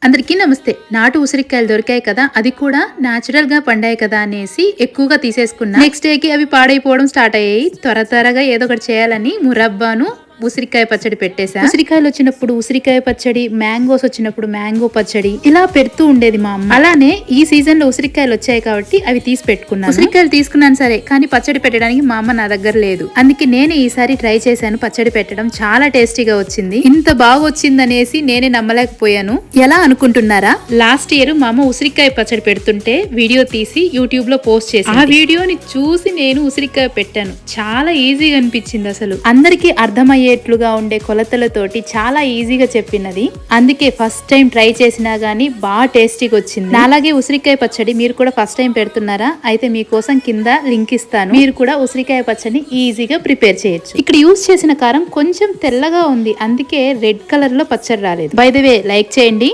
అందరికీ నమస్తే. నాటు ఉసిరికాయలు దొరికాయి కదా, అది కూడా న్యాచురల్ గా పండాయి కదా అనేసి ఎక్కువగా తీసేసుకున్నా. నెక్స్ట్ డే కి అవి పాడైపోవడం స్టార్ట్ అయ్యాయి. త్వరగా ఏదో ఒకటి చేయాలని మురబ్బాను ఉసిరికాయ పచ్చడి పెట్టేశా. ఉసిరికాయలు వచ్చినప్పుడు ఉసిరికాయ పచ్చడి, మ్యాంగోస్ వచ్చినప్పుడు మ్యాంగో పచ్చడి ఇలా పెడుతూ ఉండేది మా అమ్మ. అలానే ఈ సీజన్ లో ఉసిరికాయలు వచ్చాయి కాబట్టి అవి తీసి పెట్టుకున్నాను. ఉసిరికాయలు తీసుకున్నాను సరే, కానీ పచ్చడి పెట్టడానికి మా అమ్మ నా దగ్గర లేదు. అందుకే నేనే ఈసారి ట్రై చేశాను పచ్చడి పెట్టడం. చాలా టేస్టీగా వచ్చింది. ఇంత బాగా వచ్చిందనేసి నేనే నమ్మలేకపోయాను. ఎలా అనుకుంటున్నారా? లాస్ట్ ఇయర్ మా అమ్మ ఉసిరికాయ పచ్చడి పెడుతుంటే వీడియో తీసి యూట్యూబ్ లో పోస్ట్ చేసి, ఆ వీడియోని చూసి నేను ఉసిరికాయ పెట్టాను. చాలా ఈజీగా అనిపించింది. అసలు అందరికీ అర్థమయ్యేట్లుగా ఉండే కొలతలతోటి చాలా ఈజీగా చెప్పినది. అందుకే ఫస్ట్ టైం ట్రై చేసినా గానీ బాగా టేస్టీగా వచ్చింది. అలాగే ఉసిరికాయ పచ్చడి మీరు కూడా ఫస్ట్ టైం పెడుతున్నారా? అయితే మీకోసం కింద లింక్ ఇస్తాను. మీరు కూడా ఉసిరికాయ పచ్చడిని ఈజీగా ప్రిపేర్ చేయొచ్చు. ఇక్కడ యూజ్ చేసిన కారం కొంచెం తెల్లగా ఉంది, అందుకే రెడ్ కలర్ లో పచ్చడి రాలేదు. బై ద వే లైక్ చేయండి.